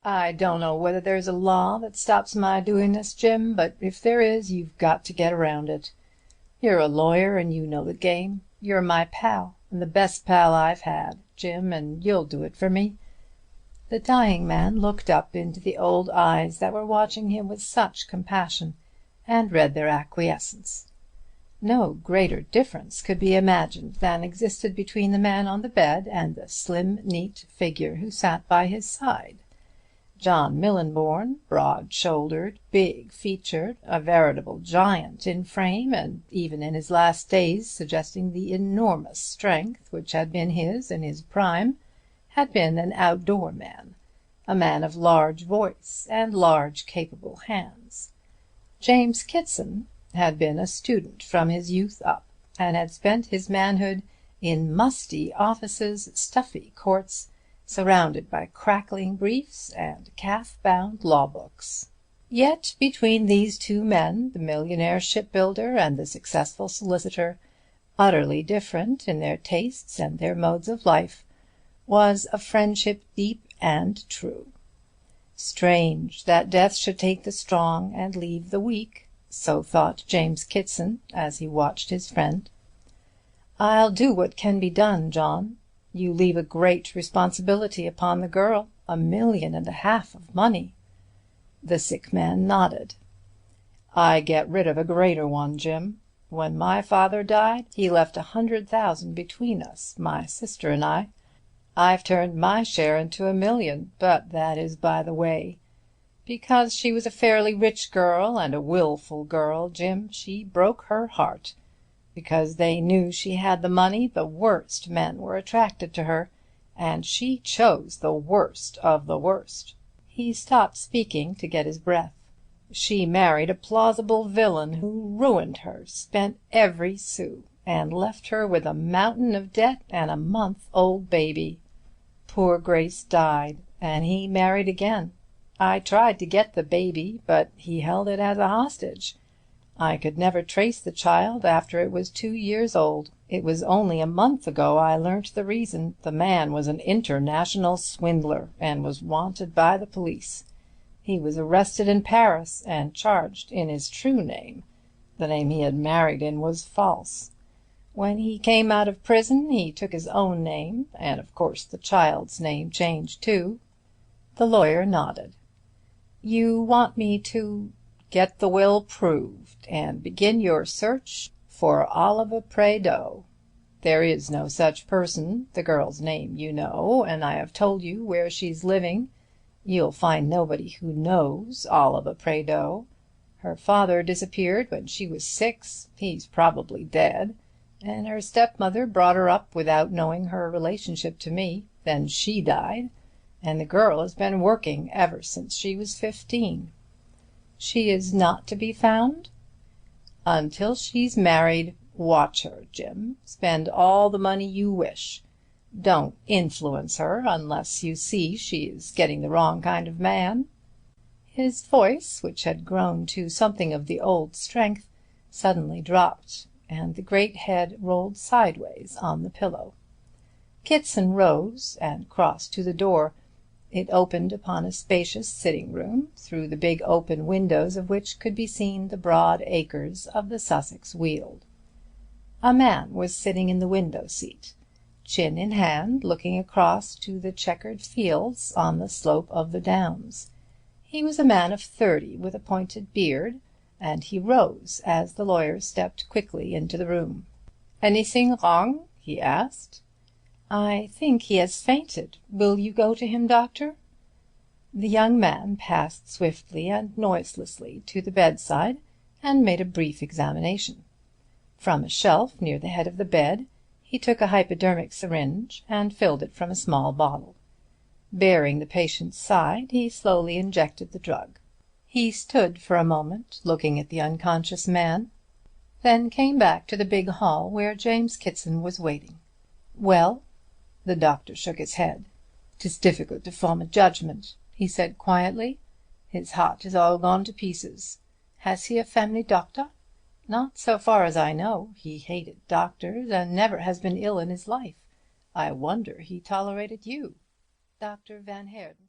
I don't know whether there's a law that stops my doing this, Jim, but if there is, you've got to get around it. You're a lawyer and you know the game. You're my pal, and the best pal I've had, Jim, and you'll do it for me." The dying man looked up into the old eyes that were watching him with such compassion, and read their acquiescence. No greater difference could be imagined than existed between the man on the bed and the slim, neat figure who sat by his side. John Millenborn, broad-shouldered, big-featured, a veritable giant in frame, and even in his last days suggesting the enormous strength which had been his in his prime, had been an outdoor man, a man of large voice and large capable hands. James Kitson had been a student from his youth up, and had spent his manhood in musty offices, stuffy courts, surrounded by crackling briefs and calf-bound law-books. Yet between these two men, the millionaire shipbuilder and the successful solicitor, utterly different in their tastes and their modes of life, was a friendship deep and true. Strange that death should take the strong and leave the weak, so thought James Kitson as he watched his friend. "I'll do what can be done, John. You leave a great responsibility upon the girl, $1.5 million of money." The sick man nodded. "I get rid of a greater one, Jim. When my father died, he left $100,000 between us, my sister and I. I've turned my share into $1 million, but that is by the way. Because she was a fairly rich girl and a willful girl, Jim, she broke her heart. Because they knew she had the money, the worst men were attracted to her, and she chose the worst of the worst." He stopped speaking to get his breath. "She married a plausible villain who ruined her, spent every sou, and left her with a mountain of debt and a month-old baby. Poor Grace died, and he married again. I tried to get the baby, but he held it as a hostage. I could never trace the child after it was 2 years old. It was only a month ago I learnt the reason. The man was an international swindler, and was wanted by the police. He was arrested in Paris, and charged in his true name. The name he had married in was false. When he came out of prison he took his own name, and of course the child's name changed too." The lawyer nodded. "You want me to—" "Get the will proved, and begin your search for Oliva Prédeaux. There is no such person. The girl's name you know, and I have told you where she's living. You'll find nobody who knows Oliva Prédeaux. Her father disappeared when she was 6. He's probably dead. And her stepmother brought her up without knowing her relationship to me. Then she died, and the girl has been working ever since she was 15. She is not to be found? Until she's married, watch her, Jim. Spend all the money you wish. Don't influence her unless you see she is getting the wrong kind of man." His voice, which had grown to something of the old strength, suddenly dropped, and the great head rolled sideways on the pillow. Kitson rose and crossed to the door. It opened upon a spacious sitting-room, through the big open windows of which could be seen the broad acres of the Sussex Weald. A man was sitting in the window-seat, chin in hand, looking across to the checkered fields on the slope of the downs. He was a man of 30, with a pointed beard, and he rose as the lawyer stepped quickly into the room. "Anything wrong?" he asked. "I think he has fainted. Will you go to him, doctor?" The young man passed swiftly and noiselessly to the bedside and made a brief examination. From a shelf near the head of the bed he took a hypodermic syringe and filled it from a small bottle. Bearing the patient's side, he slowly injected the drug. He stood for a moment looking at the unconscious man, then came back to the big hall where James Kitson was waiting. "Well?" The doctor shook his head. "'Tis difficult to form a judgment," he said quietly. "His heart is all gone to pieces. Has he a family doctor?" "Not so far as I know. He hated doctors, and never has been ill in his life. I wonder he tolerated you." Dr. Van Heerden